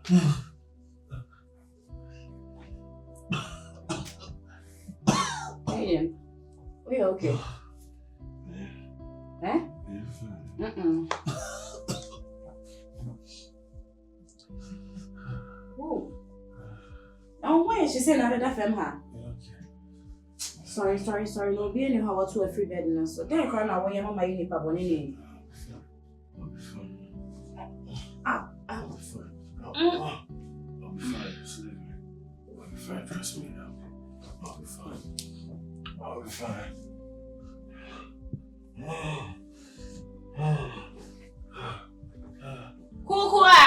Hey, we okay? Eh? Oh. Oh, why is she saying that from her? Sorry. No, be any how to a free bed now. So then cry now when your mama you need papa nini. I'll be fine. I'll be fine. I'll be fine. I'll be fine. Trust me now. I'll be fine. I'll be fine. Kukua.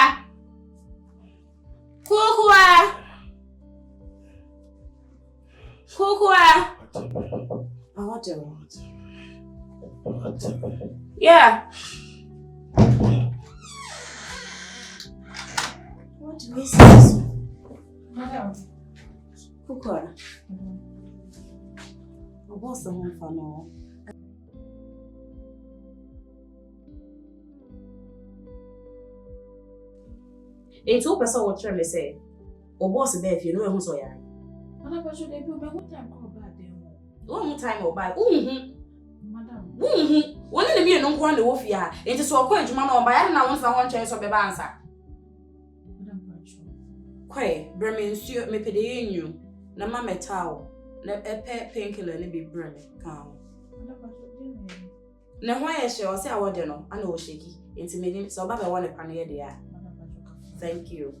Yeah. What do we say? Madam. Kukua. What's the one for now? It's all person what try me say. O boss be if you know who so ya. Madam, but should they be what time call back there? One time or by. Madam. One in the me no kwa na wo fia. Enti so okwa adwuma na oba ya na won sa ho nchen so be ba ansa. Madam Pacho. Kwe, breme nsuo me pede yenyu. Na ma metal. Na epe painkiller ne be breme kan. Madam Pacho dey. Na ho ya she o se awode no ana o sheki. Enti me so oba be won pa na ye de ya. Thank you.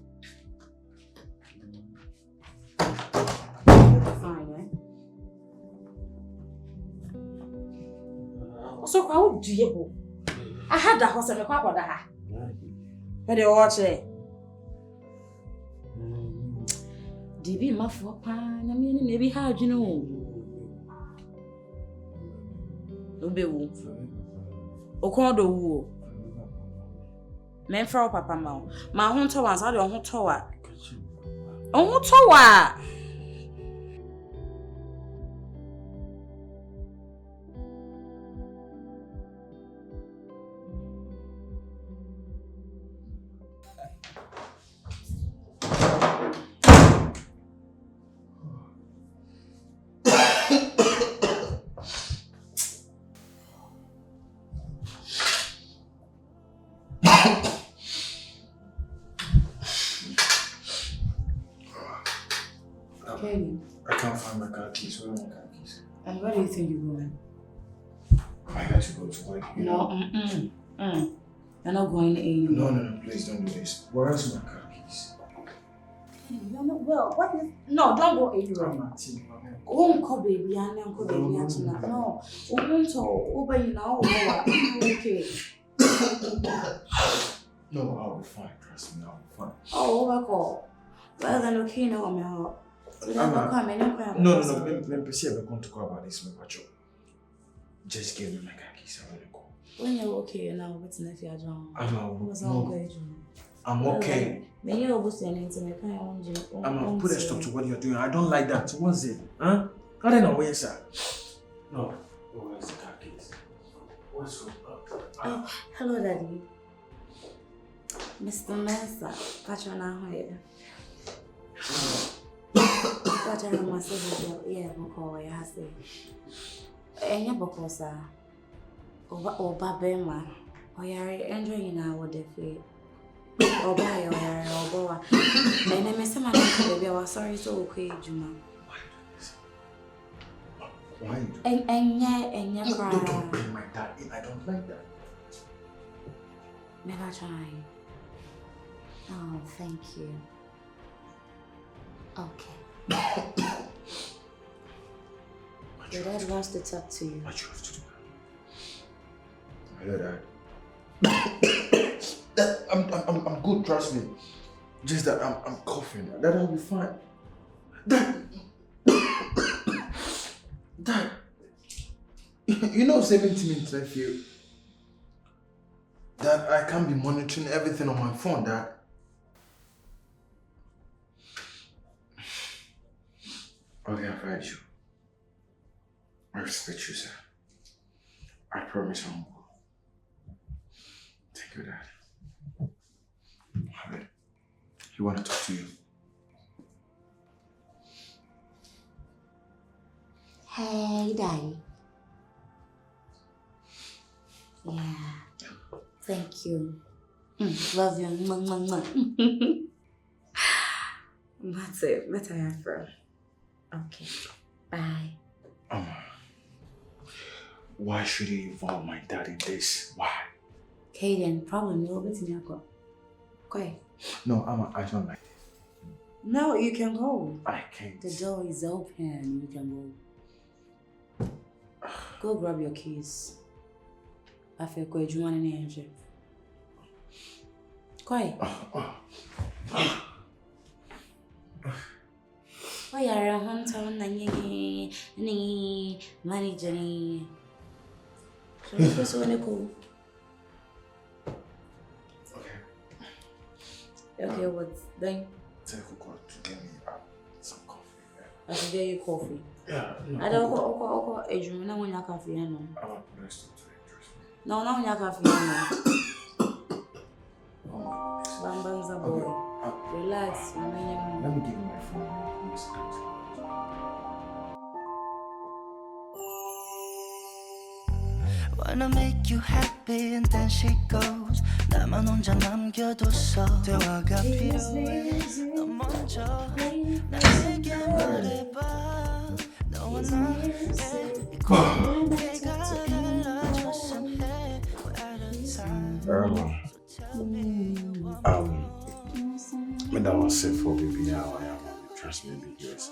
Fine, eh? So, how do you go? I had the horse and a quack of the ha. But you watch it. DB, my for pan, I mean, maybe how do you know? Obe woo. Okondo woo. Men for papa ma. Ma hon to once I don't hon to wa. Oh to wa. I can't find my car keys. Where are my car keys? And where do you think you're going? I got to go to work. No, You're not going anywhere. No, please don't do this. Where is my car keys? You're not well. What is? No, don't go anywhere. I'm not team. Uncle baby, Uncle baby, no. Over you now. Okay. No, I'll be fine. Trust me, I'll be fine. Oh, overcall. Well, then okay, no, I'm out. No. I'm going to call about this, my patrol. Just give me my car keys. I want to go. When you're okay, now what's in the future? I'm okay. May you always say anything. I'm put a stop to what you're doing. I don't like that. So what's it? Huh? I don't know where it's at. No. Where's the car keys? What's up? Oh, hello, Daddy. Mr. Mensa, Patrona here. But I must say, yeah, Moko, I say. And your Bocosa, or Babema, or you're enjoying our defeat. Or buy or boa. And I miss someone baby, I was sorry so okay, Juma. Why? And yeah, cry. Don't bring my dad in. I don't like that. Never try. Oh, thank you. Okay. Your dad wants to talk to you. What you have to do? Hello, Dad. I'm good, trust me. Just that I'm coughing. That'll be fine. Dad, you know 70 minutes I feel that I can't be monitoring everything on my phone, Dad. Okay, I've heard you. I respect you, sir. I promise I won't go. Thank you, Dad. Alright. He want to talk to you. Hey, Daddy. Yeah. Thank you. Love you. That's it. That's how I feel. Okay. Bye. Why should you involve my dad in this? Why? Kaden, problem you'll be to go. Go. No, I don't like it. No, you can go. I can't. The door is open. You can go. Go grab your keys. I feel good. Do you want any energy? Go. Oh, you're a hunter, manager. So, what's going to go? Okay, what's then? Tell Coco to get me some coffee. I should get you coffee. Yeah. No, I don't go. I don't want your coffee. No. I want to rest to interest me. No, your coffee. No. Bambanza boy. Relax. Let me give you my phone. Wanna make you happy and then she goes 나만 혼자 남겨뒀어 대화가 필요해 너 먼저 나에게 말해봐 너와 나의 이 관계가 달라졌으면 해 We're out of time Me that was said for baby now I am trust me because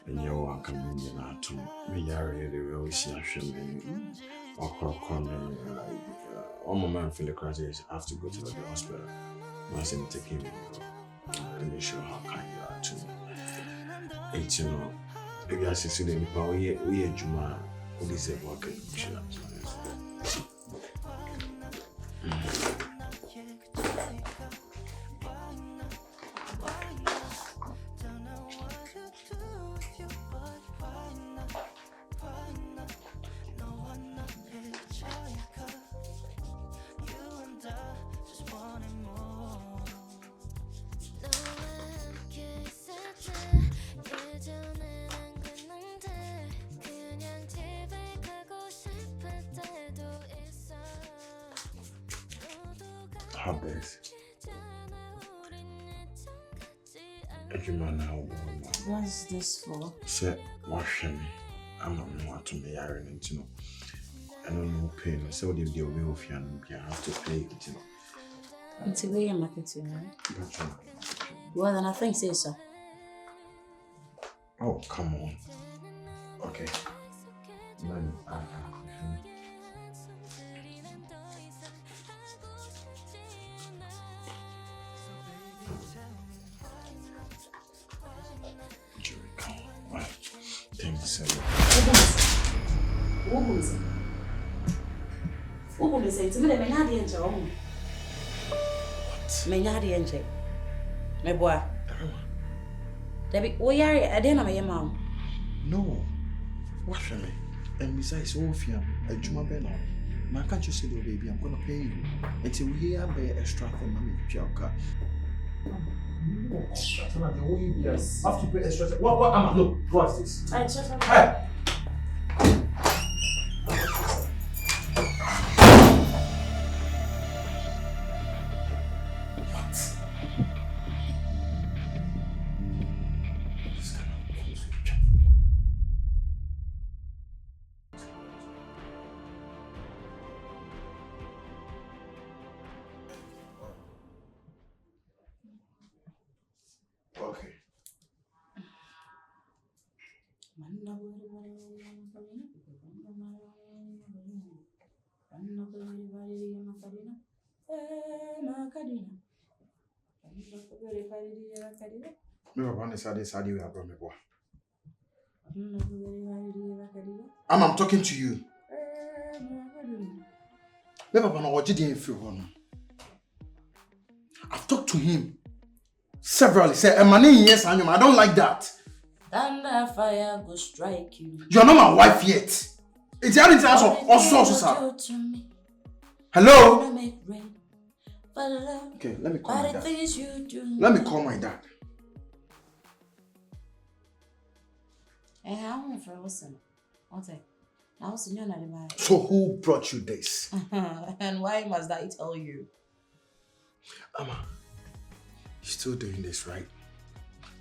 when you want to come in to me area they will see a shame or come one moment I feel the crisis I have to go to the hospital. I said take him and make sure how kind you are to me. It's maybe I say to them but we Juma only say work What's this for? Say, wash me. I'm not going to be ironing, you know. I don't know pain. So they will be off you and you have to play it, you know. It's a way I'm marketing, right? Well, then I think say so. Oh, come on. Okay. Man, My boy. Debbie, oh yeah, I didn't know your mom. No. What for me? And besides, all of you, I do my best. Man, can't you say, oh, baby, I'm gonna pay you until we hear the extra from mommy. Joker. Yes. I have to pay extra. What? Look, what's this? Hey! Okay. I'm talking to you. I've talked to him severally. Say, yes, I don't like that. Thunder fire go strike you. You're not my wife yet. It's also sir. Hello? Okay, let me call my dad. Things you do. Let me call my dad. Hey, I want for listen. Okay. Now, So who brought you this? And why must I tell you? Amma, you're still doing this, right?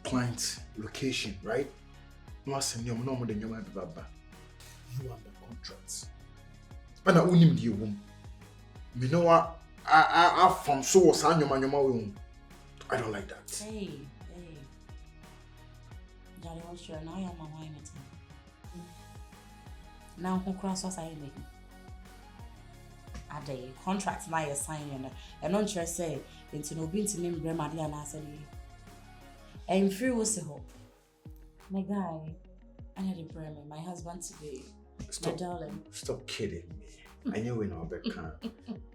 Client, location, right? You are the contracts. And I won't even you. You know what? I from so I don't like that. Hey. Daddy, what's your now? I'm a wine. Now, who cross us? I make a day contract now you're signing, and don't you say into no being to name Grandma and I said, I'm free with hope. My guy, I had a prayer, my husband today. My darling. Stop kidding me. I knew we know about can.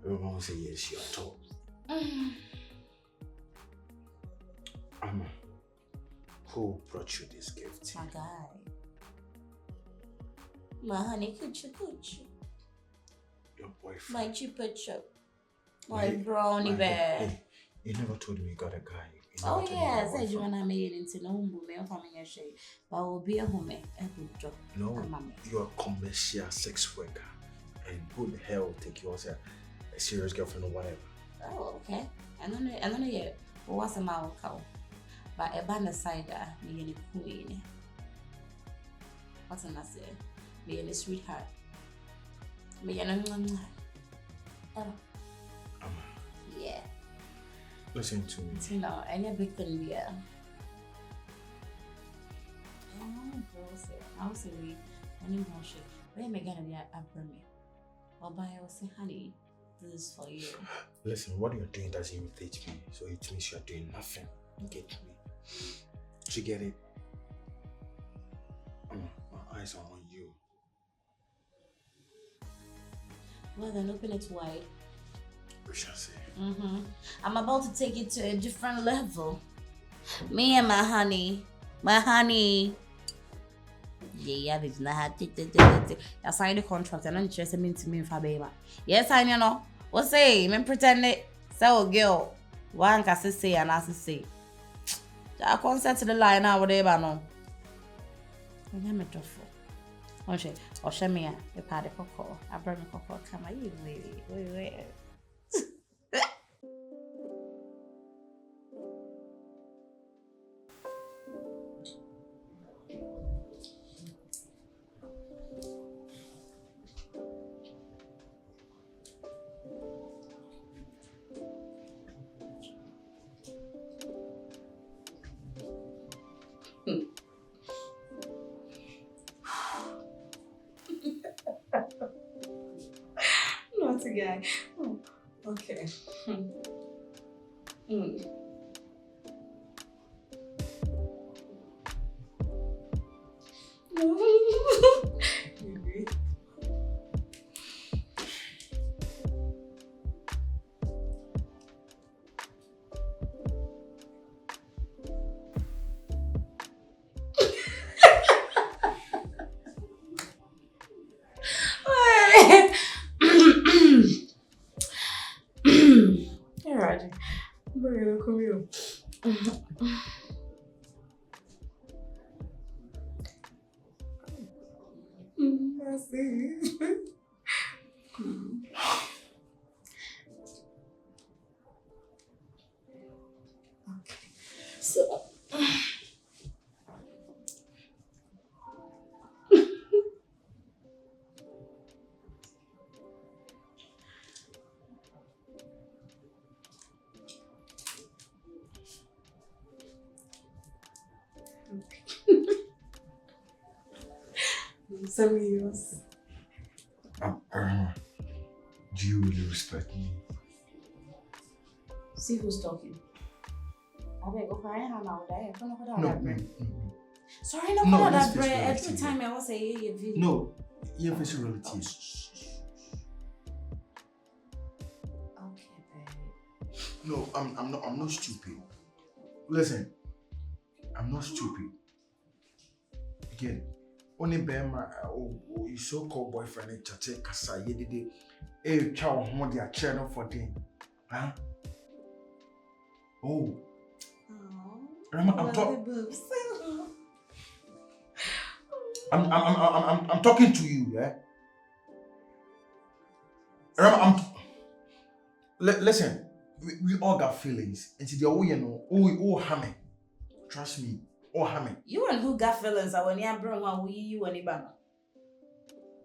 Everyone say yes, you're told. Amma, who brought you this gift? My guy. My honey, could you? Your boyfriend. My chupa-chup. My brownie bear. Hey, you never told me you got a guy. Oh yeah, I said you wanna make it into no home, family shade. But will be a home, a good job. No, you're a commercial sex worker. And who the hell will take you as a serious girlfriend or whatever? Oh, okay. I don't know yet. What's a mouth cow? But a banner cider, me a queen. What's an answer? Me a sweetheart. Me and yeah. Listen to me. No, I never can be a. I'll say we only more shit. Where am I gonna be at me? Or by I will say, honey, this is for you. Listen, what you're doing doesn't irritate me, so it means you're doing nothing. Get me. You get it? My eyes are on you. Well, then open it wide. We shall see. I'm about to take it to a different level. Me and my honey. My honey. Yeah, this is not I signed the contract and I'm interested to me for baby. Yes, I know. What say? Me pretend it. So girl. One can say and I say. I consent to the line now whatever no. I am a truffle. Okay, or show me a party cocoa. I bring a cocoa. Come on, you wait. Not a guy. Oh, okay. Serious. Do you really respect me? See who's talking. I beg, go cry now. No. Sorry, no, that bread. Every time I was say your video. No, your facial reality. Okay, babe. No, I'm not stupid. Listen, I'm not stupid. Again, only Bema or his so-called boyfriend Chate Kasa Yedide, a child who they are channel 14. Huh? Oh. I'm talking to you, yeah? Listen, we all got feelings. And the way you know, oh, hammer. Trust me, oh, hammer. You and who got feelings? I when you bring one you and Ibano.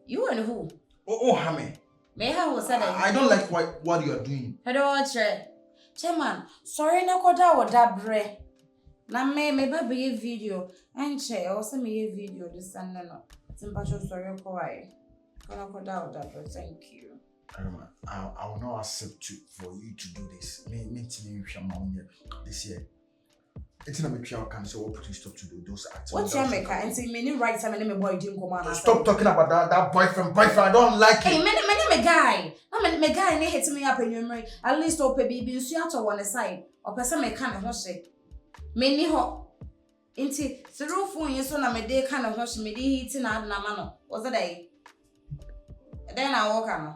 You and who? Oh, hammer. May I say that? I don't like what you are doing. Hello, Chairman. Sorry, no koda or that bre. Na me baby a video. And che also me a video this and no. Simpasho sorry ko why. Kono koda or that bre. Thank you. I will not accept you for you to do this. Me this year. It's not make sure I can say what put you stop to do those acts. What's your maker? And say many right time and me boy didn't come on. Stop talking about that boyfriend. I don't like it. Hey, me guy. Me guy ne hit me up in your memory. At least ope baby you see out on the side. Or person me kind of hoshe. Me ni ho. Inti zero phone you so na me day kind of hoshe me dey hitting na mano. What's that day? Then I walk on.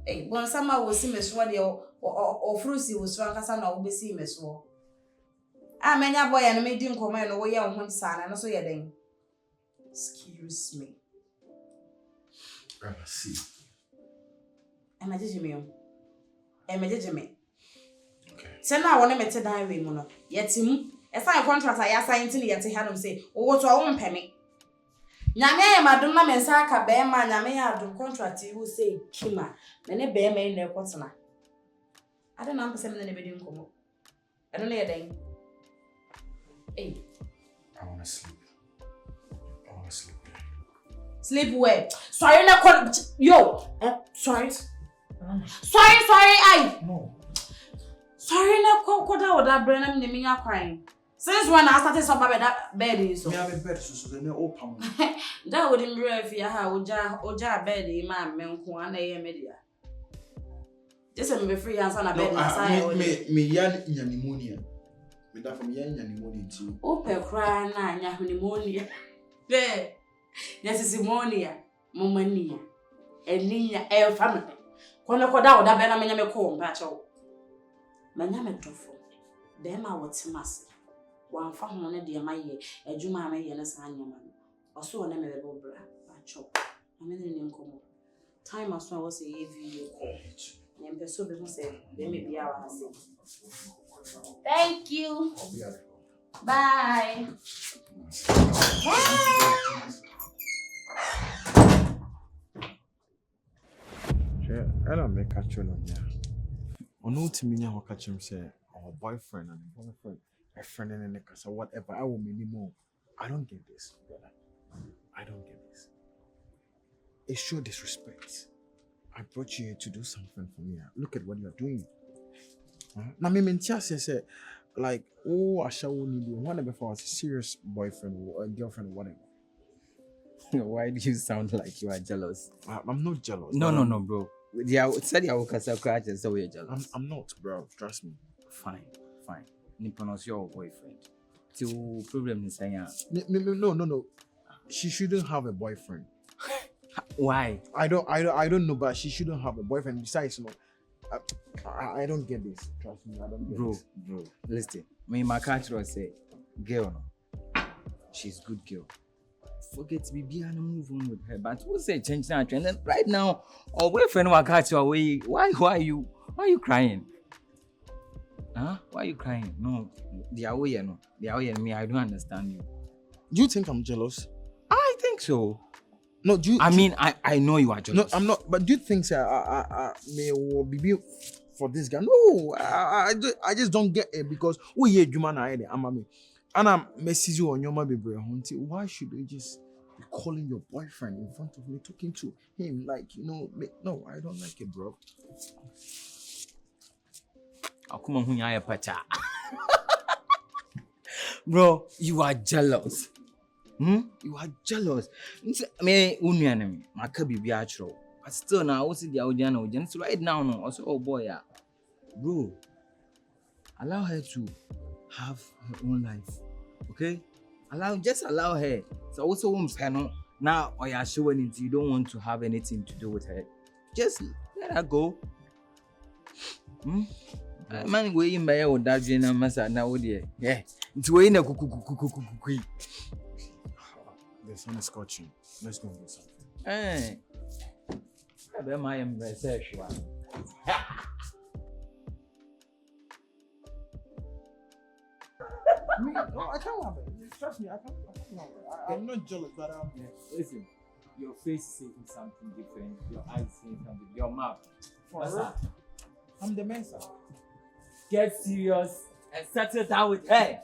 Hey, when someone will see me swore or fruity was strong as I know be see me swore. Ah, many boy and me didn't come in away on one son and also your ding. Excuse me. See. Am I judging me? Okay. So now I want to make a diary mono. Yet him, a sign contract I assigned to yet to have say, or what I won't pay me. Nyame madonna mensaka be ma nyame ya adom contract you say kima na ne be ma in the kwotena I don't know am person na ne be din komo I don't know your thing. Hey, I want to sleep. Sleep where? Sorry na yo. Sorry. I. No. Sorry na koda oda brand na me nya crying. Since when I started something that bed so. Me have a bed so they open. That wouldn't be if you have oja bed man me nko ana ye media. Just me free answer na bed inside. Me yan pneumonia. Me that from yan pneumonia too. Ope cry na nya pneumonia. There. Yes pneumonia. Momania. Eninya family. Kono koda oda bed na me nya me ko mpa cho. Manya me tofo. Dem a wotimase. One family on the Maye, a Juma may and a Sanyama. Or so on a memorable bra, chop. I mean, in common. Time as well was a video call. And pursue business, they may be our answer. Thank you. Bye. I don't make a tune on ya. On no to me, I'll catch him say, our boyfriend and boyfriend. A friend in the casa, whatever, I will minimum. I don't get this, brother. I don't get this. It's sure disrespect. I brought you here to do something for me. Look at what you're doing. Now, me say, like, oh, I shall need you. Whenever I was a serious boyfriend or a girlfriend or whatever. Why do you sound like you are jealous? I'm not jealous. No, bro. Said you are so you're jealous. I'm not, bro. Trust me. Fine. Niponos your boyfriend. Till problem is saying No. She shouldn't have a boyfriend. Why? I don't know, but she shouldn't have a boyfriend. Besides, I don't get this. Trust me, I don't get this. Bro, listen. My culture say, girl, no. She's good girl. Forget BB and move on with her. But who say change that trend? And right now, our boyfriend will catch you away. Why are you crying? Huh? Why are you crying? No, they are away, no. They are away, and me. I don't understand you. Do you think I'm jealous? I think so. No, I know you are jealous. No, I'm not. But do you think may be for this guy? No, I just don't get it because we hear human I'm and I'm messaging you on your baby. Why should you just be calling your boyfriend in front of me, talking to him like no, I don't like it, bro. Bro, you are jealous. You are jealous. Me unyanemi, makabi biachro. But still now, what's the audience? So right now, no. Also, oh boy, yeah. Bro, allow her to have her own life, okay? Just allow her. So also, now, or you're showing it, you don't want to have anything to do with her. Just let her go. Man, we in by your dad, and Massa now, dear. Yeah, it's way in a cuckoo. The sun is scorching. Let's go and do something. Eh, I bet my sexual. No, I can't have it. Trust me, I can't have it. I'm not jealous, but Listen, your face is saying something different, your eyes saying something, your mouth. I'm the Mensa. Get serious and settle down with her.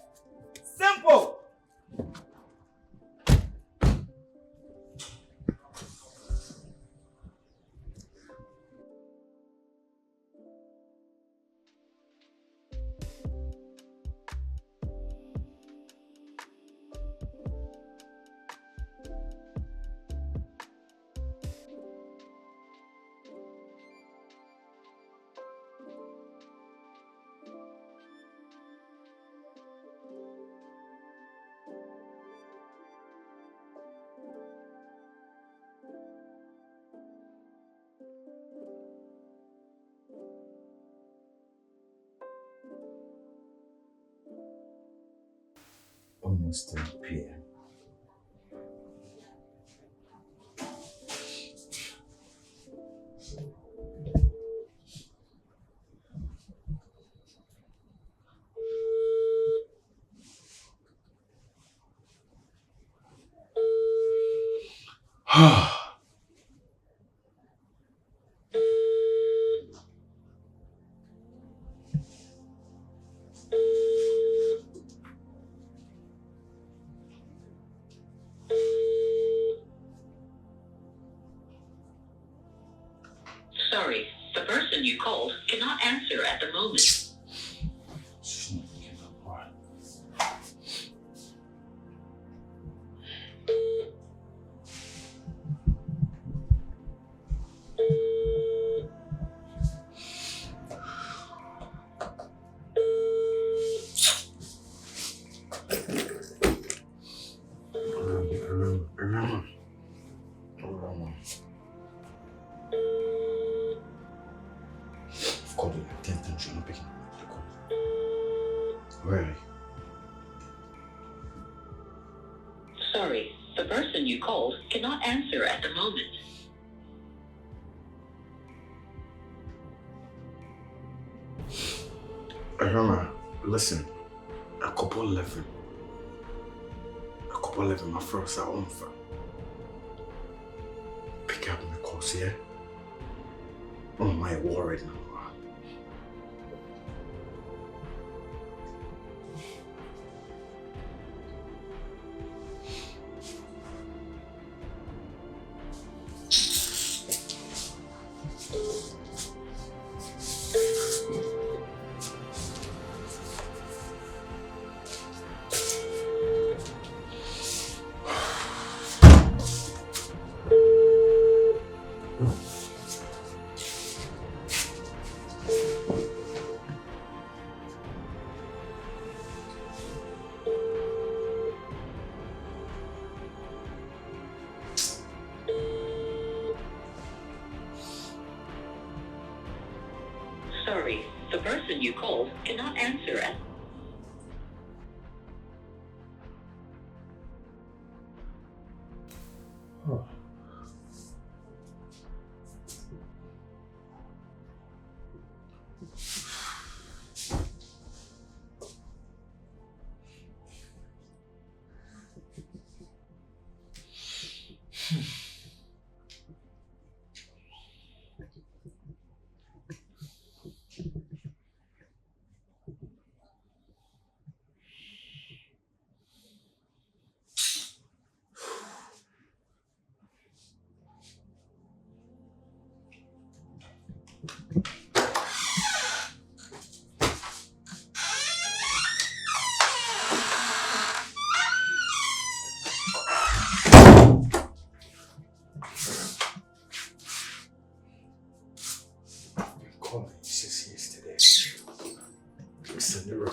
Simple! Almost 10 p.m. Sorry, the person you called cannot answer at the moment. Sorry, the person you called cannot answer at the moment. Arama, listen. A couple 11, my first are on fire. Pick up my calls here. Oh my worried now. Sorry, the person you called cannot answer at...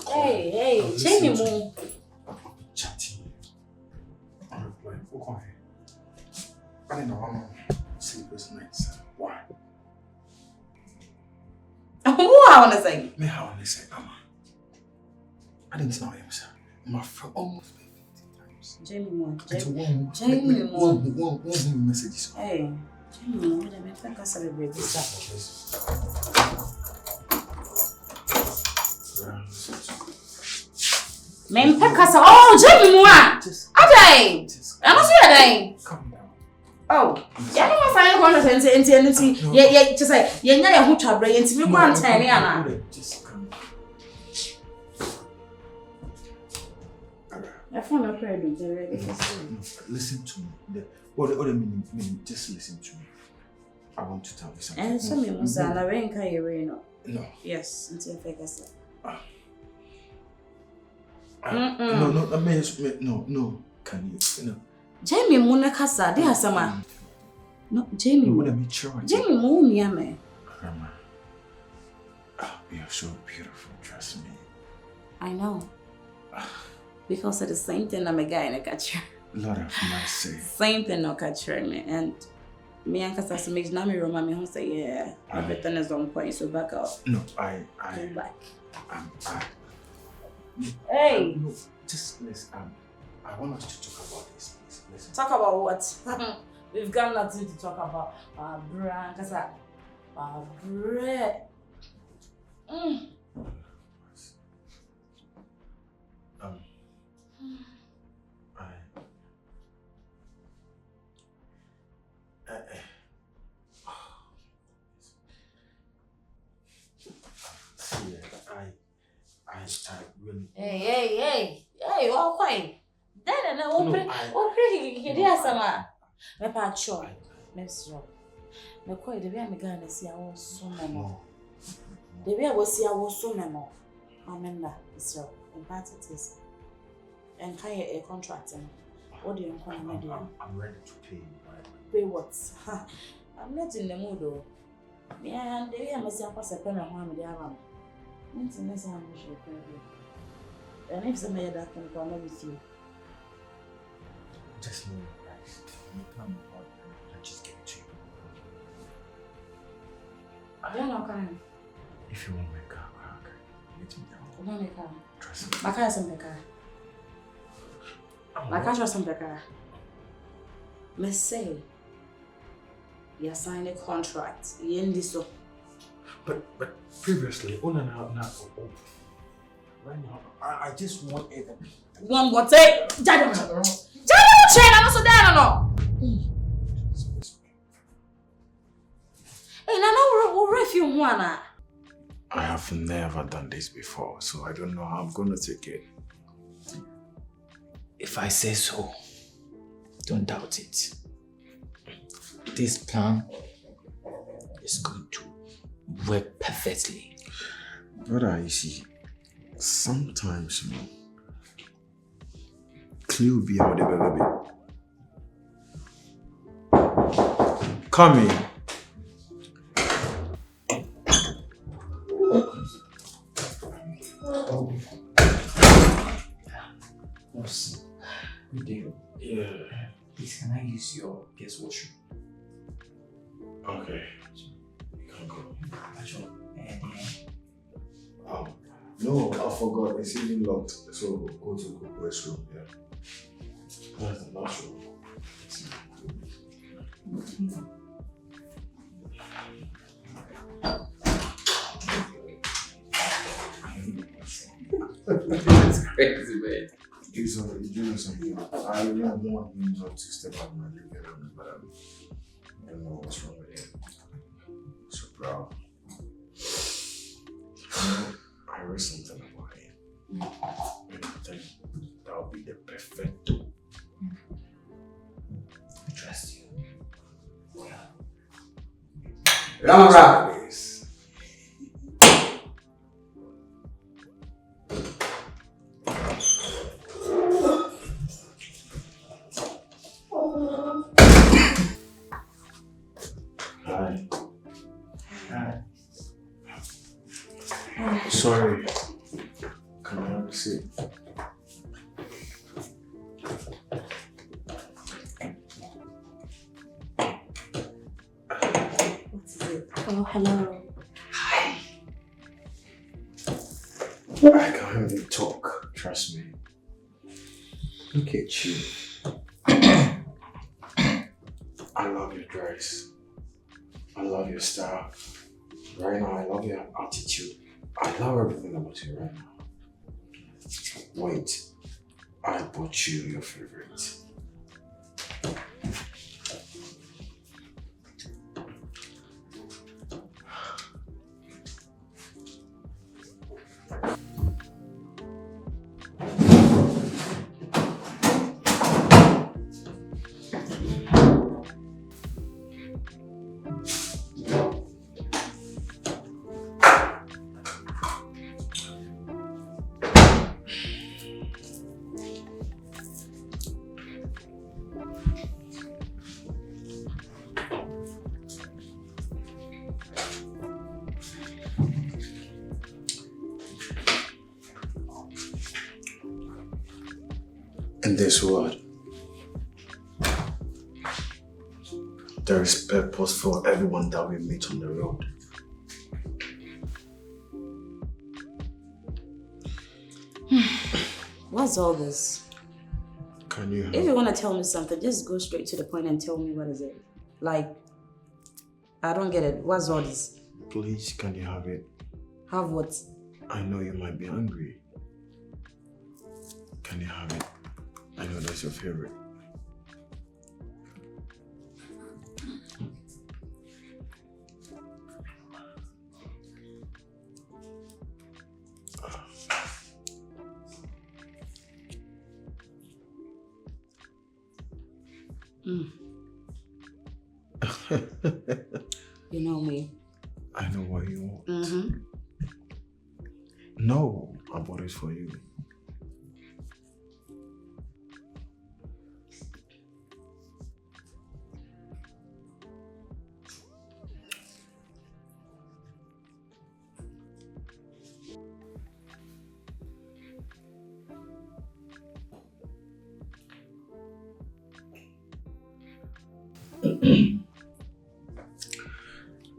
Hey, Jamie Moon. Chatting. I'm replying. Okay. I don't know. Sleepless nights. Why? Why? how to say? Me how to say, Mama. I didn't know him, sir. My friend almost 50 times. Jamie Moore. Jamie Moore. One messages. Hey, Jamie Moore, I think I celebrate this stuff. Men Pekasa. Oh, Jamie Moore. Adai. I'm not sure Adai. Calm down. Oh, yeah, no fine content. Yeah, just like, yeah, who to bring into me one time. Just come. I found a prayer. Listen to me. What do you mean? Just listen to me. I want to tell you something. And some of us are like, no. Yes, until Pekasa. No. Can you? Jamie Muna Casa, dear Sama. No, Jamie Muna. Jamie Moon, me. Grandma. You're so beautiful, trust me. I know. Because of the same thing, I'm a guy in a catcher. Lord have mercy. Same thing, no catcher me. And me and Casa makes Nami Roma, me who say, yeah, everything is on point, so back up. No, Go back. Hey! No, just listen. I want us to talk about this, please. Listen. Talk about what? We've got nothing to talk about. Brand, Casa. Bread. I really. Hey, all quiet. Then open. Here, Sama. Me pacho. Me sure. Me koi the way me gonna see I was so memo. The way I was see I was so memo. Amenda, sir. In part it is. And can a contract. What do you want me to do? I'm ready to pay you, right? Pay what? I'm not in the mood though. Yeah, and the way I must have a pen of one with the arm. Maintenance I'm sure. And if somebody that can come with you. Just know your price. You come about and just give it to you. I don't know, can if you want my car, let me down. I want my car. Trust me. My car is in the car. My car is in the car. Me say, you signed a contract. You end this up. But previously, right now, I just want it. One more take. Jado chain, I'm so down no. Hey, Nana, what if you wanna? I have never done this before, so I don't know how I'm gonna take it. If I say so, don't doubt it. This plan is going to work perfectly. Brother, you see, sometimes, you know, clue be how the baby. Come in. Good day. Yeah. Please, can I use your guest washroom? Okay. You can go. Actually, no, I forgot. It's even locked. So go to the restroom. Yeah. That's the last room. That's crazy, man. He's doing something. I really want him not to step out my living room, but I don't know what's wrong with him. So proud. I read something about him. And I think that would be the perfecto. I trust you. Laura! Sorry. Can I have a seat? What's it? Oh, hello. Hi. I can't even talk, trust me. Look at you. I love your dress. I love your style. Right now, I love your attitude. I love everything about you right now. Wait, I bought you your favorite. In this world, there is purpose for everyone that we meet on the road. What's all this? Can you help? If you want to tell me something, just go straight to the point and tell me what is it. Like, I don't get it. What's all this? Please, can you have it? Have what? I know you might be hungry. Can you have it? I know that's your favorite. You know me. I know what you want. No, I bought it for you.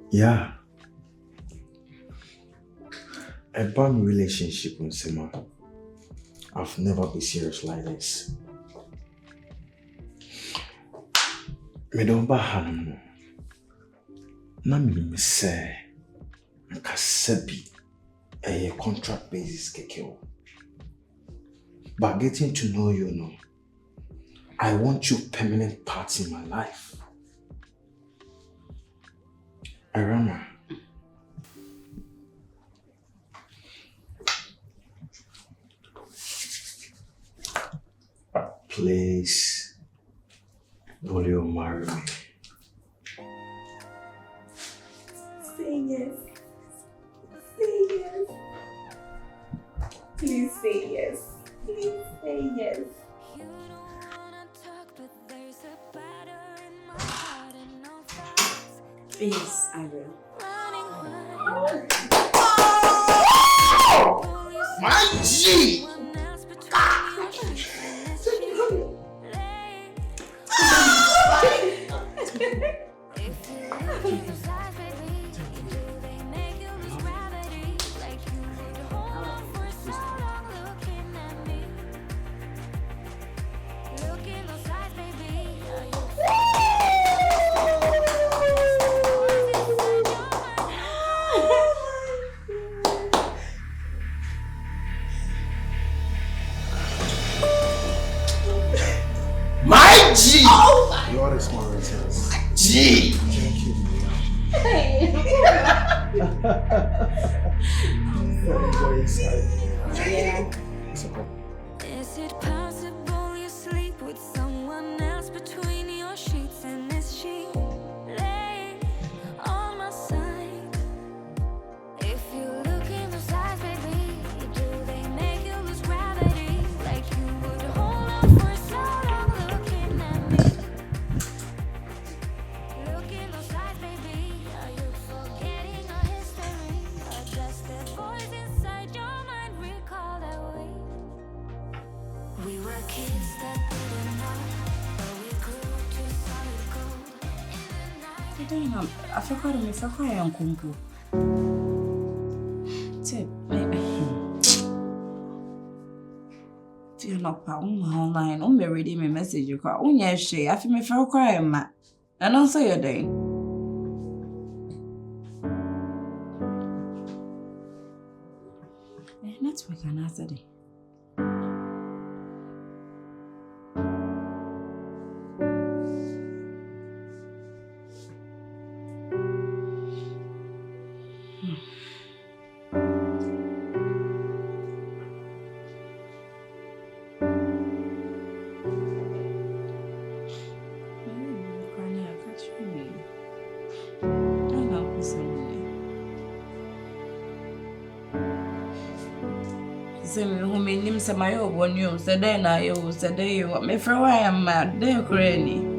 Yeah. A bad relationship with Sima. I've never been serious like this. Me don't ba hanum. Na me say nkasabi a contract basis KYEKYEKU. But getting to know you now, I want you permanent part in my life. AWURAMA. Please, will you marry me? Say yes. Say yes. Please say yes. Please say yes. Yes, I will. My G! My G! Oh, you are the smartest. G! Thank you. Yeah. It's okay. Is it possible you sleep with someone else between your sheets, and is she laying on my side? If you look in those eyes, baby, do they make you lose gravity? Like you would hold on for so long looking at me. Look in those eyes, baby, are you forgetting our history? Or does that voice inside your mind recall that way? We were kids that didn't know, but we grew to solid gold. In the night. I forgot to miss a high on Kumpu. You're not online. I'm reading my message. You call. Oh, yes, she. I feel me for crying, ma. And also you're doing. Network and answer day. Who may name some my own you, said then I said, you, my friend, I am mad, there, granny.